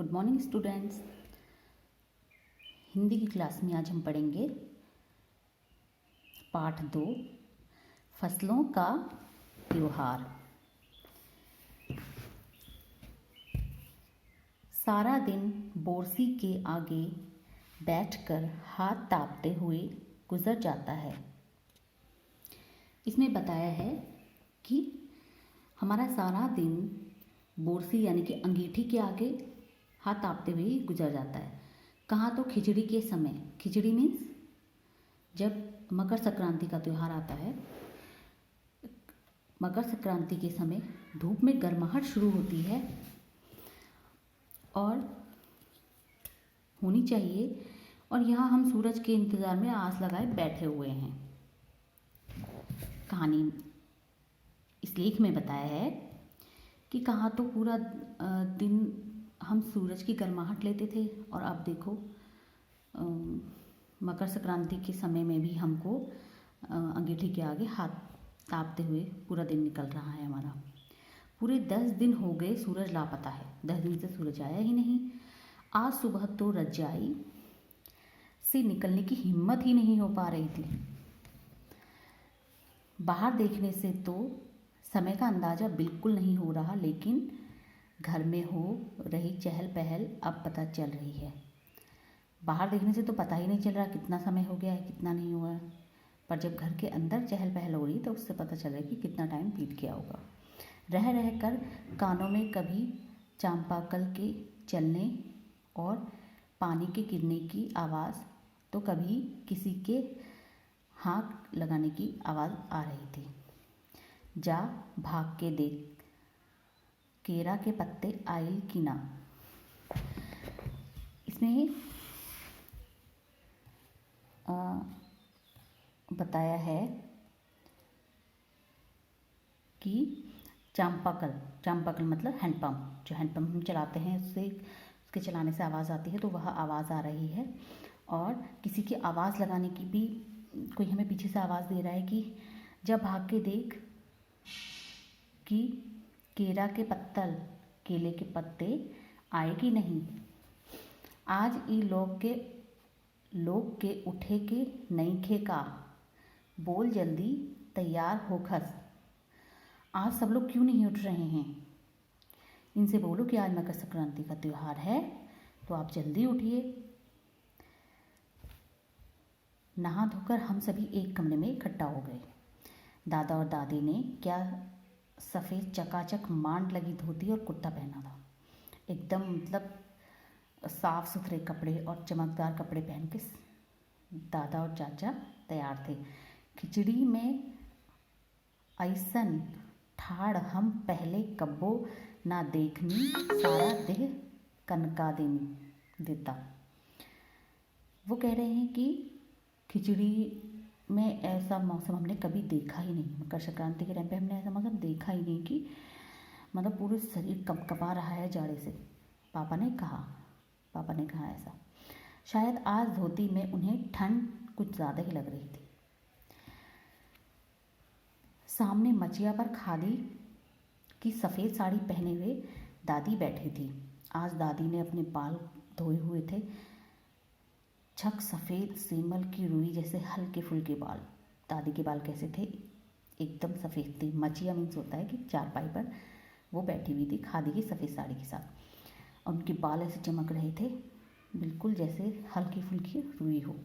Good morning students. Hindi की class में आज हम पढ़ेंगे पाठ 2 फसलों का त्योहार। सारा दिन बोरसी के आगे बैठकर हाथ तापते हुए गुजर जाता है। इसमें बताया है कि हमारा सारा दिन बोरसी यानी कि अंगीठी के आगे हाथ तापते हुए गुजर जाता है। कहाँ? तो खिचड़ी के समय। खिचड़ी मीन्स जब मकर संक्रांति का त्यौहार आता है, मकर संक्रांति के समय धूप में गर्माहट शुरू होती है और होनी चाहिए, और यहाँ हम सूरज के इंतज़ार में आस लगाए बैठे हुए हैं। कहानी इस लेख में बताया है कि कहाँ तो पूरा दिन हम सूरज की गर्माहट लेते थे, और अब देखो मकर संक्रांति के समय में भी हमको अंगीठी के आगे हाथ तापते हुए पूरा दिन निकल रहा है हमारा। पूरे 10 दिन हो गए सूरज लापता है। 10 दिन से सूरज आया ही नहीं। आज सुबह तो रजाई से निकलने की हिम्मत ही नहीं हो पा रही थी। बाहर देखने से तो समय का अंदाज़ा बिल्कुल नहीं हो रहा, लेकिन घर में हो रही चहल पहल अब पता चल रही है। बाहर देखने से तो पता ही नहीं चल रहा कितना समय हो गया है, कितना नहीं हुआ है, पर जब घर के अंदर चहल पहल हो रही तो उससे पता चल रहा है कि कितना टाइम बीत गया होगा। रह रह कर कानों में कभी चांपाकल के चलने और पानी के गिरने की आवाज़, तो कभी किसी के हाँक लगाने की आवाज़ आ रही थी। जा भाग के देख केरा के पत्ते आइल की ना। इसमें बताया है कि चांपाकल मतलब हैंडपम्प, जो हैंडपम्प हम चलाते हैं उसके चलाने से आवाज़ आती है, तो वह आवाज़ आ रही है। और किसी की आवाज़ लगाने की भी कोई हमें पीछे से आवाज़ दे रहा है कि जब भाग के देख कि केले के पत्ते आए कि नहीं। आज ई लोग के उठे के नहीं खे का, बोल जल्दी तैयार हो खस। आज सब लोग क्यों नहीं उठ रहे हैं? इनसे बोलो कि आज मकर संक्रांति का त्यौहार है, तो आप जल्दी उठिए। नहा धोकर हम सभी एक कमरे में इकट्ठा हो गए। दादा और दादी ने क्या सफ़ेद चकाचक मांड लगी धोती और कुर्ता पहना था। एकदम मतलब साफ सुथरे कपड़े और चमकदार कपड़े पहन के दादा और चाचा तैयार थे। खिचड़ी में ऐसन ठाड़ हम पहले कब्बो ना देखनी, सारा देह कनका देता। वो कह रहे हैं कि खिचड़ी में ऐसा मौसम हमने कभी देखा ही नहीं। मकर संक्रांति के टाइम पे हमने ऐसा मौसम देखा ही नहीं कि मतलब पूरे शरीर कँपा रहा है जाड़े से। पापा ने कहा ऐसा। शायद आज धोती में उन्हें ठंड कुछ ज़्यादा ही लग रही थी। सामने मचिया पर खादी की सफ़ेद साड़ी पहने हुए दादी बैठी थी। आज दादी ने अपने बाल धोए हुए थे। छक सफ़ेद सेमल की रुई जैसे हल्के फुल्के बाल। दादी के बाल कैसे थे? एकदम सफ़ेद थे। मचिया मीन्स होता है कि चारपाई पर वो बैठी हुई थी खादी की सफ़ेद साड़ी के साथ, और उनके बाल ऐसे चमक रहे थे बिल्कुल जैसे हल्की फुल्की रुई हो।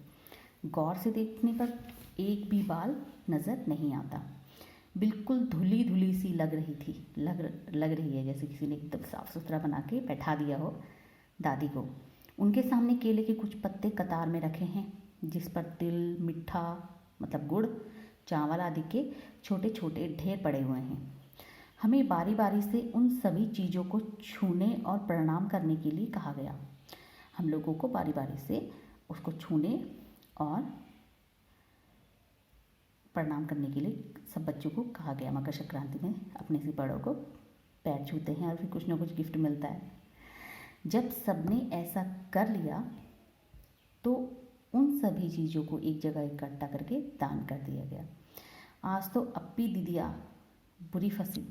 गौर से देखने पर एक भी बाल नज़र नहीं आता। बिल्कुल धुली धुली सी लग रही है, जैसे किसी ने एकदम साफ़ सुथरा बना के बैठा दिया हो दादी को। उनके सामने केले के कुछ पत्ते कतार में रखे हैं, जिस पर तिल, मिठा मतलब गुड़, चावल आदि के छोटे छोटे ढेर पड़े हुए हैं। हमें बारी बारी से उन सभी चीज़ों को छूने और प्रणाम करने के लिए कहा गया। हम लोगों को बारी बारी से उसको छूने और प्रणाम करने के लिए सब बच्चों को कहा गया। मकर संक्रांति में अपने से बड़ों को पैर छूते हैं और फिर कुछ ना कुछ गिफ्ट मिलता है। जब सबने ऐसा कर लिया तो उन सभी चीज़ों को एक जगह इकट्ठा करके दान कर दिया गया। आज तो अप्पी दीदिया बुरी फंसी।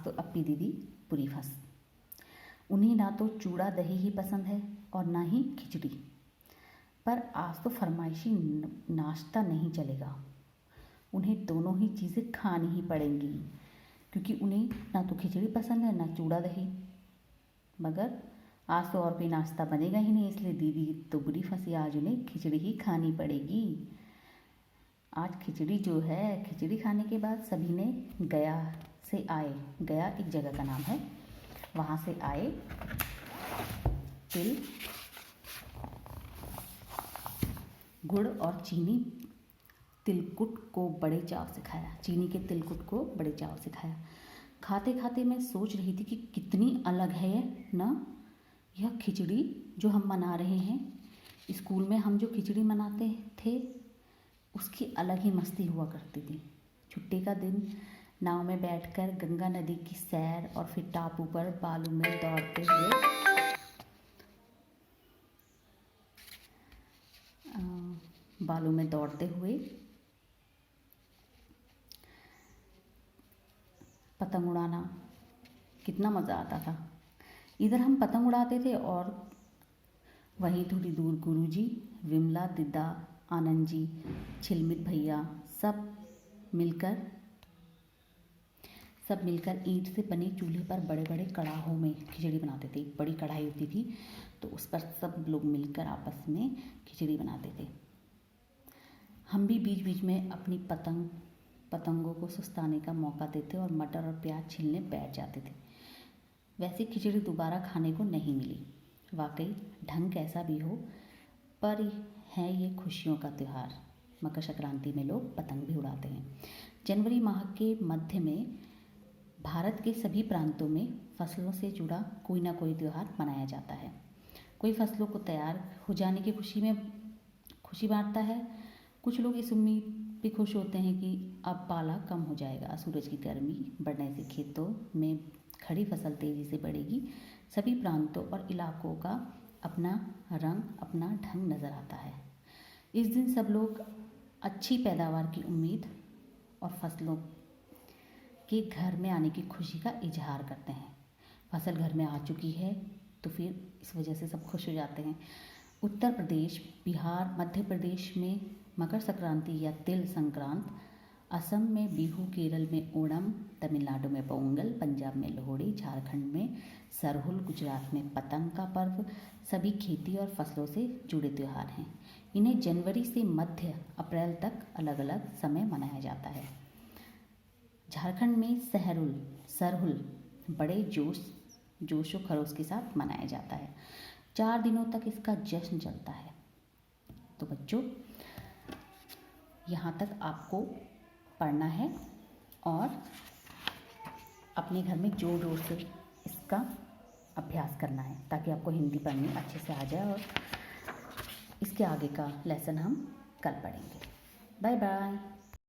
आज तो अप्पी दीदी पूरी फंस। उन्हें ना तो चूड़ा दही ही पसंद है और ना ही खिचड़ी, पर आज तो फरमाइशी नाश्ता नहीं चलेगा। उन्हें दोनों ही चीज़ें खानी ही पड़ेंगी, क्योंकि उन्हें ना तो खिचड़ी पसंद है ना चूड़ा दही। मगर आज तो और कोई नाश्ता बनेगा ही नहीं, इसलिए दीदी तो बुरी फंसी, आज उन्हें खिचड़ी ही खानी पड़ेगी। आज खिचड़ी जो है, खिचड़ी खाने के बाद सभी ने गया से आए, गया एक जगह का नाम है, वहाँ से आए तिल, गुड़ और चीनी तिलकुट को बड़े चाव से खाया। चीनी के तिलकुट को बड़े चाव से खाया। खाते खाते मैं सोच रही थी कि कितनी अलग है ना यह खिचड़ी जो हम मना रहे हैं। स्कूल में हम जो खिचड़ी मनाते थे उसकी अलग ही मस्ती हुआ करती थी। छुट्टी का दिन नाव में बैठकर गंगा नदी की सैर और फिर टापू पर बालू में दौड़ते हुए पतंग उड़ाना, कितना मज़ा आता था। इधर हम पतंग उड़ाते थे और वहीं थोड़ी दूर गुरुजी, विमला, दिद्दा, आनंद जी, छिलमित भैया सब मिलकर ईंट से बने चूल्हे पर बड़े बड़े कड़ाहों में खिचड़ी बनाते थे। एक बड़ी कढ़ाई होती थी तो उस पर सब लोग मिलकर आपस में खिचड़ी बनाते थे। हम भी बीच बीच में अपनी पतंगों को सुस्ताने का मौका देते और मटर और प्याज छीलने बैठ जाते थे। वैसे खिचड़ी दोबारा खाने को नहीं मिली। वाकई ढंग कैसा भी हो, पर है ये खुशियों का त्यौहार। मकर संक्रांति में लोग पतंग भी उड़ाते हैं। जनवरी माह के मध्य में भारत के सभी प्रांतों में फसलों से जुड़ा कोई ना कोई त्यौहार मनाया जाता है। कोई फसलों को तैयार हो जाने की खुशी बांटता है। कुछ लोग इस उम्मीद पे खुश होते हैं कि अब पाला कम हो जाएगा, सूरज की गर्मी बढ़ने से खेतों में खड़ी फसल तेज़ी से बढ़ेगी। सभी प्रांतों और इलाकों का अपना रंग, अपना ढंग नज़र आता है। इस दिन सब लोग अच्छी पैदावार की उम्मीद और फसलों के घर में आने की खुशी का इजहार करते हैं। फसल घर में आ चुकी है तो फिर इस वजह से सब खुश हो जाते हैं। उत्तर प्रदेश, बिहार, मध्य प्रदेश में मकर संक्रांति या तिल संक्रांत, असम में बिहू, केरल में ओणम, तमिलनाडु में पोंगल, पंजाब में लोहड़ी, झारखंड में सरहुल, गुजरात में पतंग का पर्व सभी खेती और फसलों से जुड़े त्यौहार हैं। इन्हें जनवरी से मध्य अप्रैल तक अलग अलग समय मनाया जाता है। झारखंड में सरहुल बड़े जोश व खरोश के साथ मनाया जाता है। 4 दिनों तक इसका जश्न चलता है। तो बच्चों, यहाँ तक आपको पढ़ना है और अपने घर में जोर जोर से इसका अभ्यास करना है ताकि आपको हिंदी पढ़नी अच्छे से आ जाए, और इसके आगे का लेसन हम कल पढ़ेंगे। Bye bye.